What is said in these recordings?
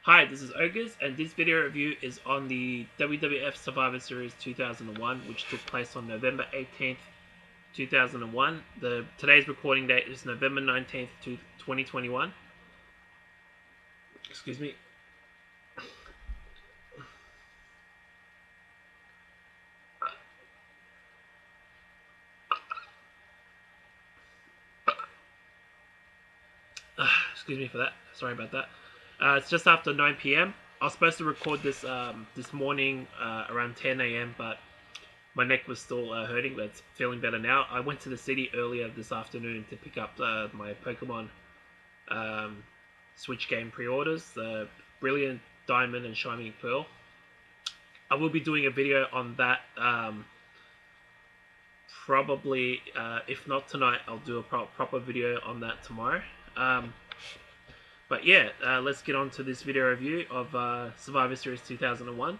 Hi, this is Ogres, and this video review is on the WWF Survivor Series 2001, which took place on November 18th, 2001. Today's recording date is November 19th, 2021. Excuse me. Excuse me for that. Sorry about that. It's just after 9 p.m. I was supposed to record this this morning around 10 a.m., but my neck was still hurting, but it's feeling better now. I went to the city earlier this afternoon to pick up my Pokemon Switch game pre-orders, the Brilliant Diamond and Shining Pearl. I will be doing a video on that probably, if not tonight, I'll do a proper video on that tomorrow. But yeah, let's get on to this video review of Survivor Series 2001.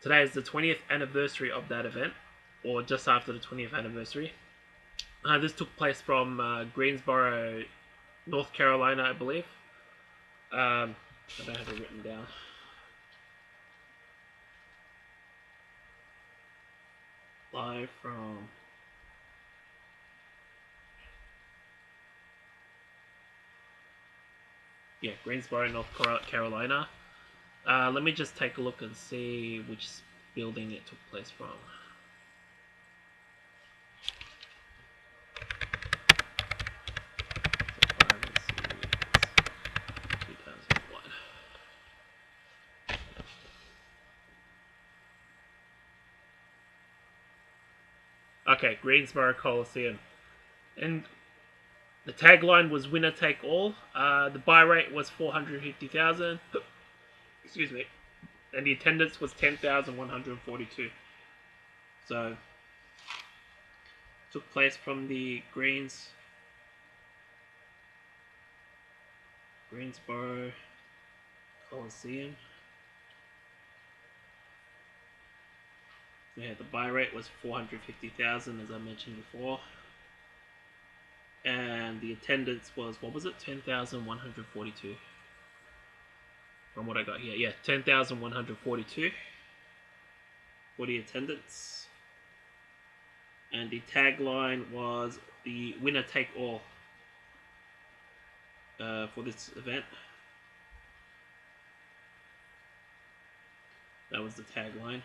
Today is the 20th anniversary of that event, or just after the 20th anniversary. This took place from Greensboro, North Carolina, I believe. I don't have it written down. Live from... yeah, Greensboro, North Carolina. Let me just take a look and see which building it took place from. Okay, Greensboro Coliseum. And the tagline was winner take all. The buy rate was 450,000. Excuse me. And the attendance was 10,142. So, took place from the Greensboro Coliseum. Yeah, the buy rate was 450,000, as I mentioned before. And the attendance was, what was it? 10,142. From what I got here. Yeah, 10,142 for the attendance. And the tagline was the winner take all for this event. That was the tagline.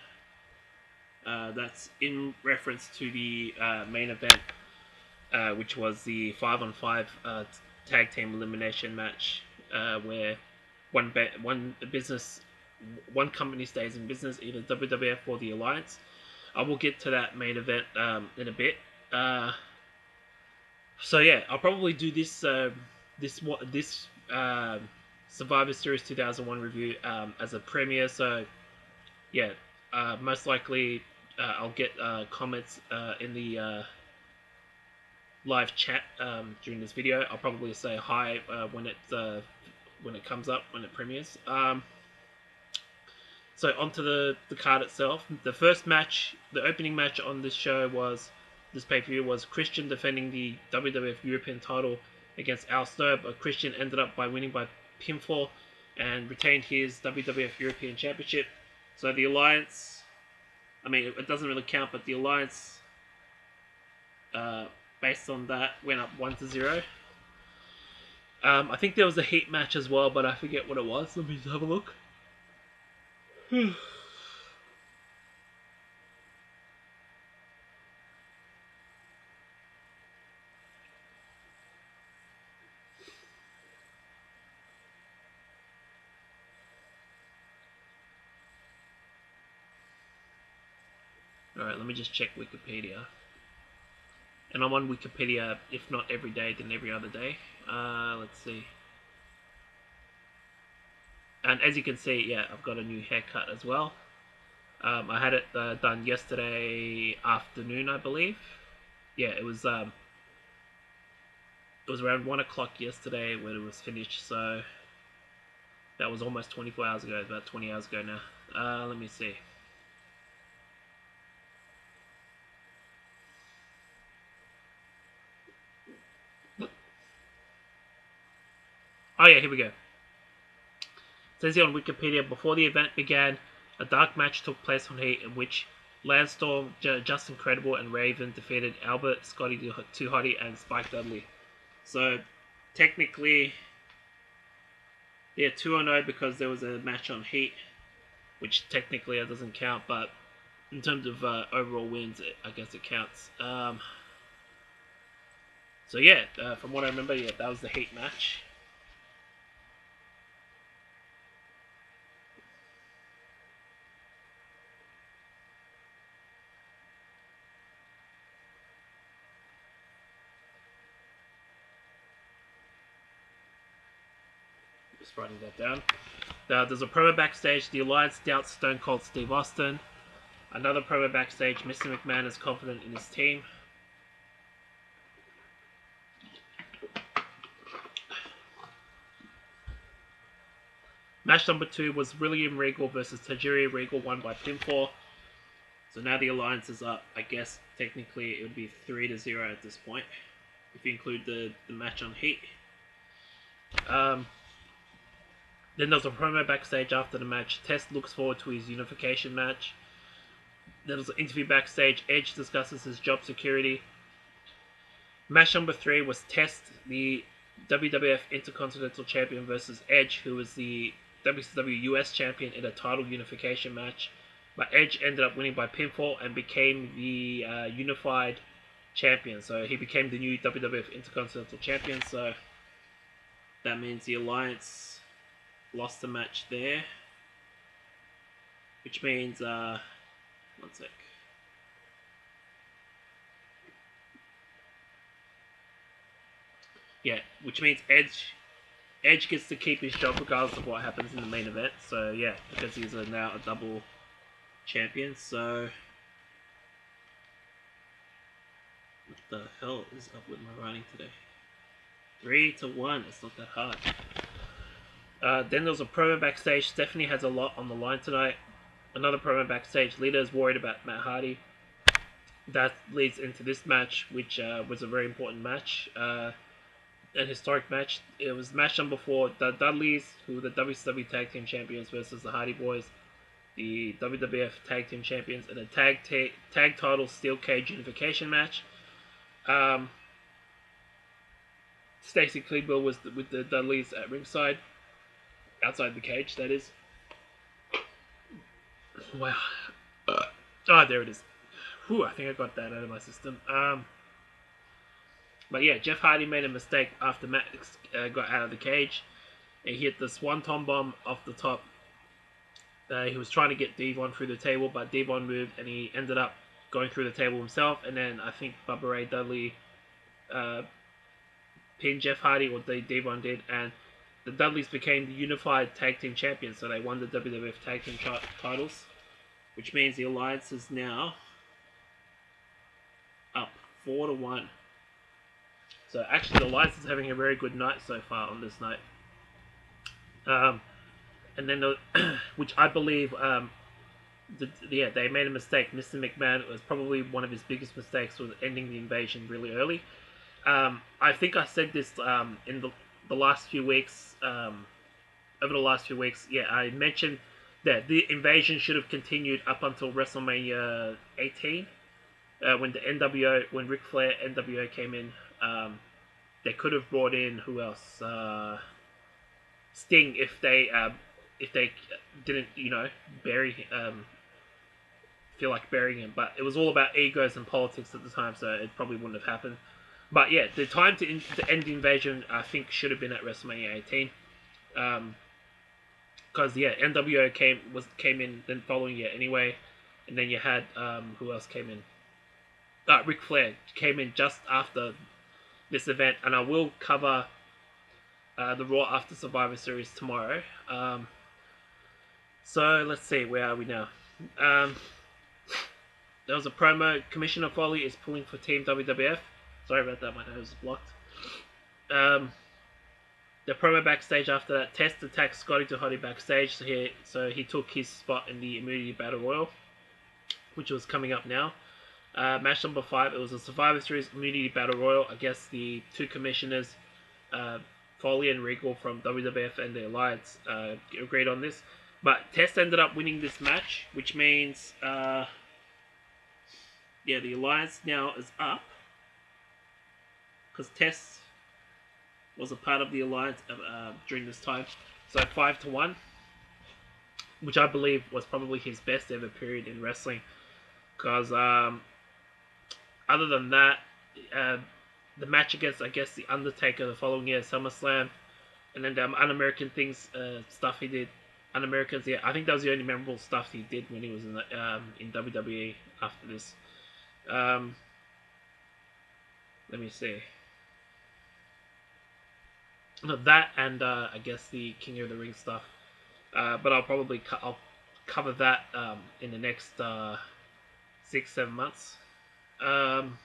That's in reference to the main event, which was the 5-on-5 Tag Team Elimination Match, where one company stays in business, either WWF or The Alliance. I will get to that main event in a bit. So yeah, I'll probably do this Survivor Series 2001 review as a premiere. So yeah, most likely I'll get comments in the live chat during this video. I'll probably say hi when it comes up, when it premieres. So onto the card itself. The first match, the opening match on this pay-per-view was Christian defending the WWF European title against Al Snow, but Christian ended up by winning by pinfall and retained his WWF European Championship. So the Alliance, I mean, it doesn't really count, but the Alliance, based on that, went up 1-0. I think there was a heat match as well, but I forget what it was. Let me just have a look. Alright, let me just check Wikipedia. And I'm on Wikipedia, if not every day, then every other day. Let's see. And as you can see, yeah, I've got a new haircut as well. I had it done yesterday afternoon, I believe. Yeah, it was around 1 o'clock yesterday when it was finished, so that was almost 24 hours ago, about 20 hours ago now. Let me see. Oh yeah, here we go. says here on Wikipedia, before the event began, a dark match took place on Heat in which Landstorm, Just Incredible, and Raven defeated Albert, Scotty 2 Hotty, and Spike Dudley. So, technically, they're 2-0 because there was a match on Heat, which technically it doesn't count, but in terms of overall wins, I guess it counts. So yeah, from what I remember, yeah, that was the Heat match. Just writing that down. There's a promo backstage. The Alliance doubts Stone Cold Steve Austin. Another promo backstage. Mr. McMahon is confident in his team. Match number 2 was William Regal versus Tajiri. Regal won by pinfall. So now the Alliance is up. I guess technically it would be 3-0 at this point, if you include the match on Heat. Then there's a promo backstage after the match. Test looks forward to his unification match. Then there's an interview backstage. Edge discusses his job security. Match number 3 was Test, the WWF Intercontinental Champion, versus Edge, who was the WCW US Champion, in a title unification match. But Edge ended up winning by pinfall and became the unified champion. So he became the new WWF Intercontinental Champion. So that means the Alliance lost the match there, which means one sec. Yeah, which means Edge gets to keep his job regardless of what happens in the main event. So yeah, because he's now a double champion. So what the hell is up with my writing today? 3-1. It's not that hard. Then there was a promo backstage. Stephanie has a lot on the line tonight. Another promo backstage. Lita is worried about Matt Hardy. That leads into this match, which was a very important match. An historic match. It was match number 4. The Dudleys, who were the WCW Tag Team Champions, versus the Hardy Boys, the WWF Tag Team Champions, in a tag title steel cage unification match. Stacy Cleveland was with the Dudleys at ringside. Outside the cage, that is. Wow. Oh, there it is. Whew, I think I got that out of my system. But yeah, Jeff Hardy made a mistake after Max got out of the cage. He hit the Swanton Bomb off the top. He was trying to get Devon through the table, but Devon moved and he ended up going through the table himself. And then I think Bubba Ray Dudley pinned Jeff Hardy, or Devon did, and the Dudleys became the unified tag team champions, so they won the WWF tag team titles, which means the Alliance is now up 4-1. So actually, the Alliance is having a very good night so far on this night. And then, which I believe, they made a mistake. Mr. McMahon, it was probably one of his biggest mistakes, was ending the invasion really early. I think I said this in the last few weeks, over the last few weeks, I mentioned that the invasion should have continued up until WrestleMania 18, when Ric Flair NWO came in. They could have brought in, who else? Sting, if they didn't, feel like burying him. But it was all about egos and politics at the time, so it probably wouldn't have happened. But yeah, the time to end the invasion, I think, should have been at WrestleMania 18. Because NWO came in then following year anyway, and then you had who else came in? Ric Flair came in just after this event, and I will cover the Raw after Survivor Series tomorrow. So let's see, where are we now? There was a promo. Commissioner Foley is pulling for Team WWF. Sorry about that, my nose is blocked. The promo backstage after that, Test attacked Scotty 2 Hotty backstage, so he took his spot in the Immunity Battle Royal, which was coming up now. Match number 5, it was a Survivor Series Immunity Battle Royal. I guess the two commissioners Foley and Regal from WWF and The Alliance agreed on this. But Test ended up winning this match, which means, the Alliance now is up. Because Test was a part of the Alliance during this time. So 5-1, which I believe was probably his best ever period in wrestling. Because other than that, the match against, I guess, The Undertaker the following year, SummerSlam, and then the Un-American things, stuff he did. Un-Americans, yeah, I think that was the only memorable stuff he did when he was in WWE after this. Let me see. That and I guess the King of the Ring stuff. But I'll probably I'll cover that in the next 6-7 months. Promo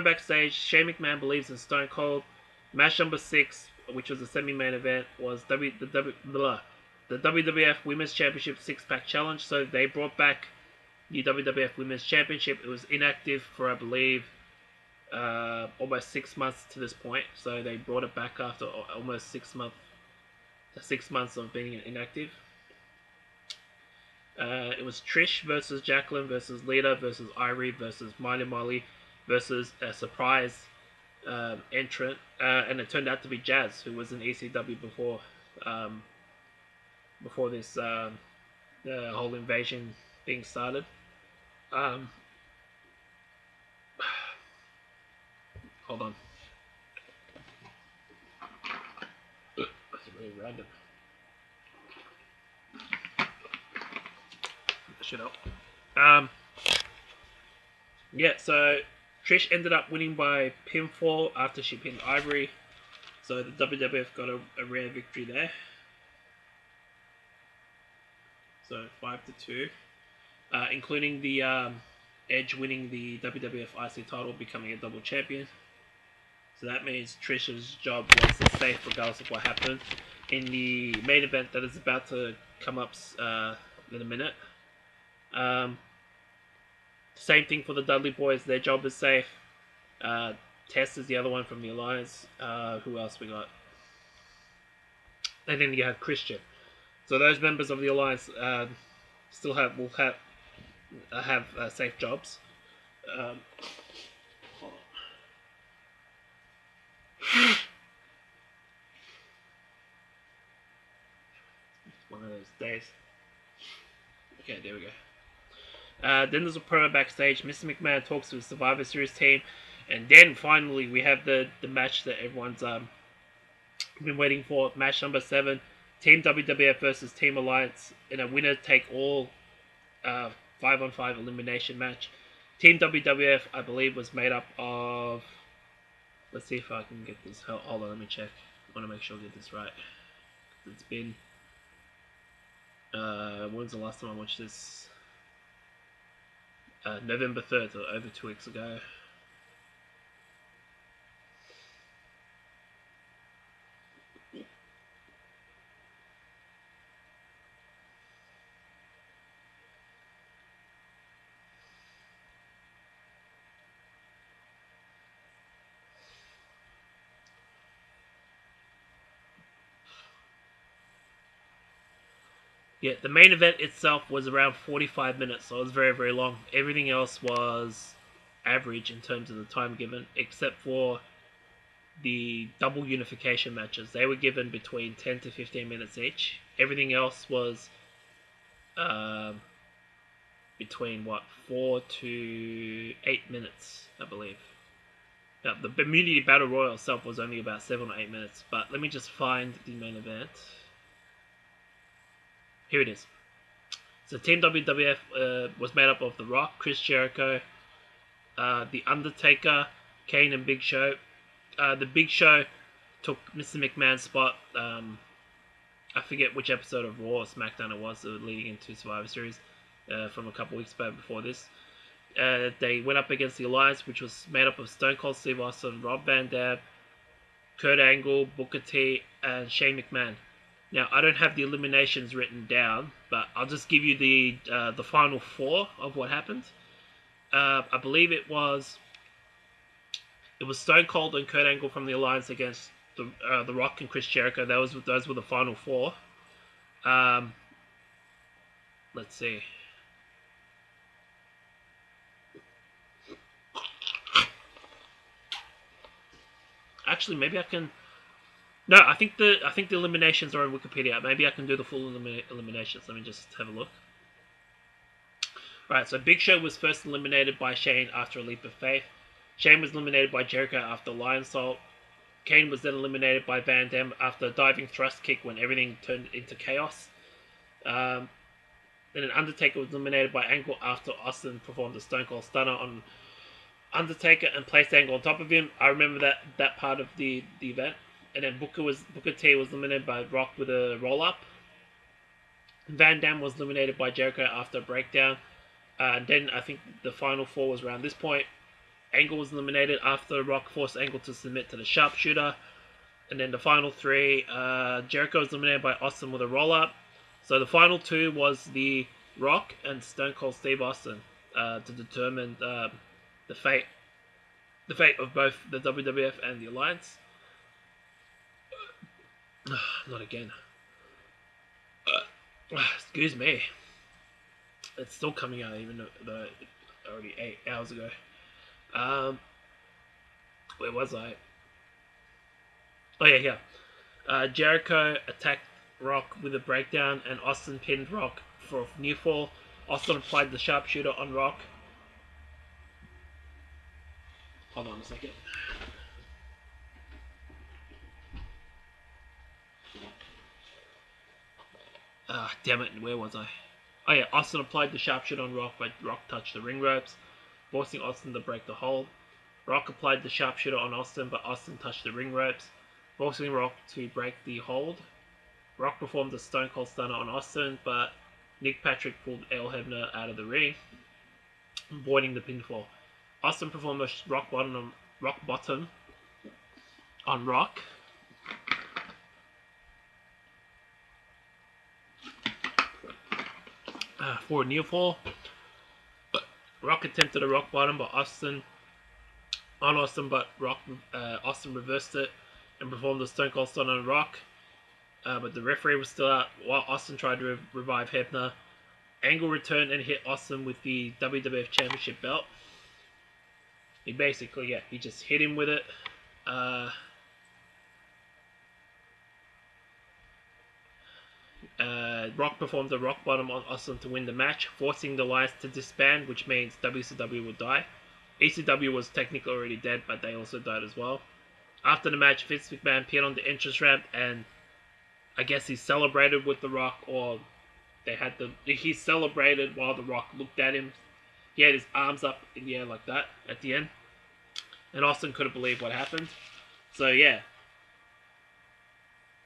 backstage, Shane McMahon believes in Stone Cold. Match number 6, which was a semi-main event, was the WWF Women's Championship 6-pack challenge. So they brought back the WWF Women's Championship. It was inactive for, I believe, almost 6 months to this point. So they brought it back after almost 6 months of being inactive. It was Trish versus Jacqueline versus Lita versus Ivory versus Miley Molly versus a surprise entrant, and it turned out to be Jazz, who was in ECW before this the whole invasion thing started. Hold on. That's really random. Shut up. Yeah, so Trish ended up winning by pinfall after she pinned Ivory. So the WWF got a rare victory there. So 5-2. Including the Edge winning the WWF IC title, becoming a double champion. So that means Trish's job was safe regardless of what happened. In the main event that is about to come up in a minute. Same thing for the Dudley Boys. Their job is safe. Test is the other one from the Alliance. Who else we got? And then you have Christian. So those members of the Alliance still will have safe jobs. Hold on. One of those days. Okay, there we go. Then there's a promo backstage. Mr. McMahon talks to the Survivor Series team, and then finally we have the match that everyone's been waiting for. Match number 7, Team WWF versus Team Alliance in a winner-take-all 5-on-5 elimination match. Team WWF, I believe, was made up of... Let's see if I can get this. Hold on, let me check. I want to make sure I get this right. It's been... when's the last time I watched this? November 3rd, so over 2 weeks ago. Yeah, the main event itself was around 45 minutes, so it was very, very long. Everything else was average in terms of the time given, except for the double unification matches. They were given between 10 to 15 minutes each. Everything else was between, 4 to 8 minutes, I believe. Now, the Community Battle Royal itself was only about 7 or 8 minutes, but let me just find the main event. Here it is. So Team WWF was made up of The Rock, Chris Jericho, The Undertaker, Kane, and Big Show. The Big Show took Mr. McMahon's spot. I forget which episode of Raw or SmackDown it was leading into Survivor Series from a couple weeks back before this. They went up against the Alliance, which was made up of Stone Cold Steve Austin, Rob Van Dam, Kurt Angle, Booker T, and Shane McMahon. Now, I don't have the eliminations written down, but I'll just give you the final 4 of what happened. I believe it was Stone Cold and Kurt Angle from the Alliance against the Rock and Chris Jericho. Those were the final four. Let's see. Actually, maybe I can. No, I think the eliminations are on Wikipedia. Maybe I can do the full eliminations. Let me just have a look. Right, so Big Show was first eliminated by Shane after a leap of faith. Shane was eliminated by Jericho after Lion Salt. Kane was then eliminated by Van Dam after a diving thrust kick when everything turned into chaos. Then an Undertaker was eliminated by Angle after Austin performed a Stone Cold Stunner on Undertaker and placed Angle on top of him. I remember that part of the event. And then Booker T was eliminated by Rock with a roll-up. Van Dam was eliminated by Jericho after a breakdown. And then I think the final four was around this point. Angle was eliminated after Rock forced Angle to submit to the sharpshooter. And then the final three, Jericho was eliminated by Austin with a roll-up. So the final two was the Rock and Stone Cold Steve Austin to determine the fate of both the WWF and the Alliance. Not again. Excuse me. It's still coming out even though already 8 hours ago. Where was I? Oh yeah, here. Jericho attacked Rock with a breakdown and Austin pinned Rock for a near fall. Austin applied the sharpshooter on Rock. Hold on a second. Damn it, where was I? Oh yeah, Austin applied the sharpshooter on Rock, but Rock touched the ring ropes, forcing Austin to break the hold. Rock applied the sharpshooter on Austin, but Austin touched the ring ropes, forcing Rock to break the hold. Rock performed a Stone Cold Stunner on Austin, but Nick Patrick pulled Earl Hebner out of the ring, avoiding the pinfall. Austin performed a rock bottom on Rock. For a near fall. Rock attempted a rock bottom but Austin, but Austin reversed it and performed a Stone Cold Stunner on Rock. But the referee was still out while Austin tried to revive Hebner. Angle returned and hit Austin with the WWF Championship belt. He basically, he just hit him with it. Rock performed a rock bottom on Austin to win the match, forcing the Alliance to disband, which means WCW would die. ECW was technically already dead, but they also died as well. After the match, Vince McMahon appeared on the entrance ramp, and I guess he celebrated with The Rock, or he celebrated while The Rock looked at him. He had his arms up in the air like that at the end, and Austin couldn't believe what happened. So yeah,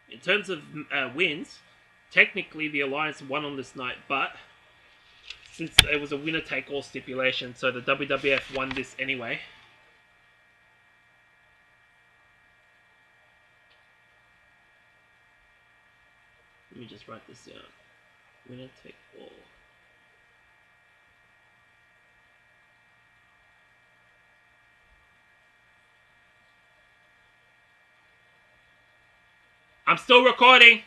in terms of wins, technically the Alliance won on this night, but since it was a winner-take-all stipulation, so the WWF won this anyway. Let me just write this down. Winner-take-all. I'm still recording!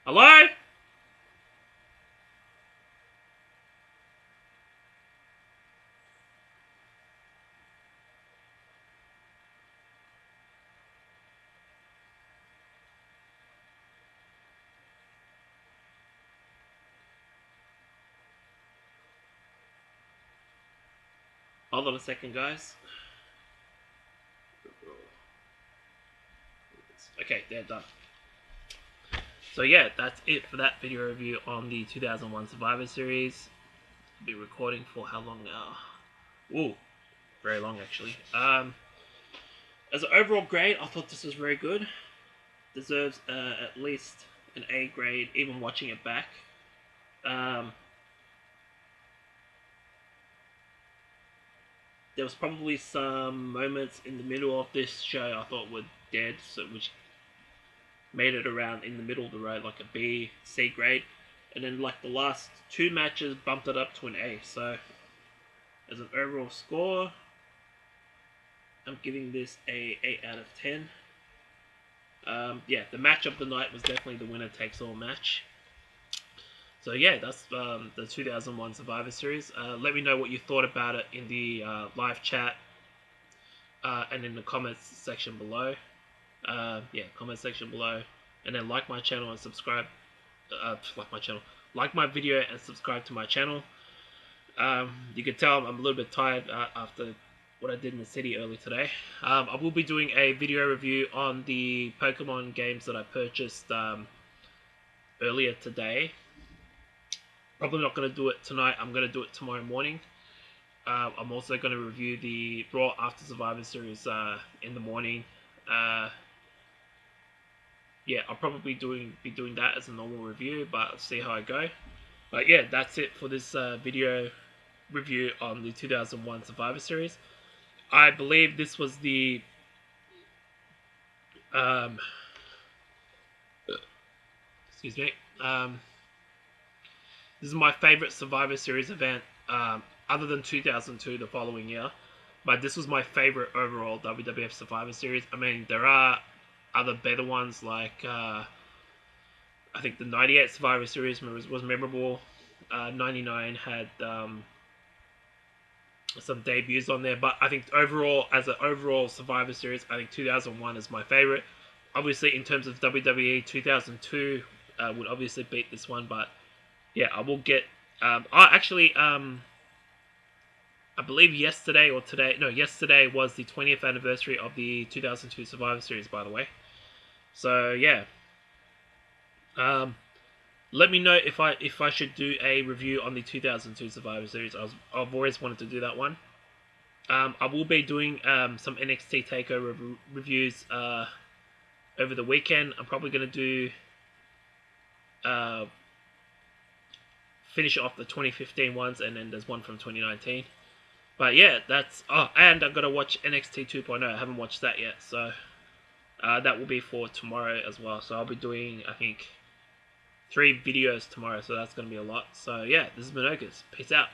Hello? Hold on a second, guys. Okay, they're done. So yeah, that's it for that video review on the 2001 Survivor Series. I'll be recording for how long now? Ooh, very long actually. As an overall grade, I thought this was very good. Deserves at least an A grade, even watching it back. There was probably some moments in the middle of this show I thought were dead, which made it around in the middle of the road, like a B, C grade. And then like the last two matches bumped it up to an A. So as an overall score, I'm giving this a 8 out of 10. Yeah, the match of the night was definitely the winner takes all match. So yeah, that's the 2001 Survivor Series. Let me know what you thought about it in the live chat and in the comments section below. Yeah, comment section below, and then like my channel and subscribe. Like my video and subscribe to my channel. You can tell I'm a little bit tired after what I did in the city early today. I will be doing a video review on the Pokemon games that I purchased earlier today. Probably not going to do it tonight. I'm going to do it tomorrow morning. I'm also going to review the Raw After Survivor Series in the morning. Yeah, I'll probably be doing that as a normal review, but I'll see how I go. But yeah, that's it for this video review on the 2001 Survivor Series. I believe this was the excuse me. This is my favorite Survivor Series event, other than 2002, the following year. But this was my favorite overall WWF Survivor Series. I mean, there are other better ones, like I think the 98 Survivor Series was memorable. 99 had some debuts on there, but I think overall, as an overall Survivor Series, I think 2001 is my favorite. Obviously, in terms of WWE, 2002 would obviously beat this one, but yeah, I will get. I believe yesterday or today. No, yesterday was the 20th anniversary of the 2002 Survivor Series, by the way. So yeah. Let me know if I should do a review on the 2002 Survivor Series. I've always wanted to do that one. I will be doing some NXT Takeover reviews over the weekend. I'm probably going to do finish off the 2015 ones, and then there's one from 2019. But yeah, that's... Oh, and I've got to watch NXT 2.0. I haven't watched that yet, so that will be for tomorrow as well. So I'll be doing, I think, 3 videos tomorrow, so that's going to be a lot. So yeah, this has been Okus. Peace out.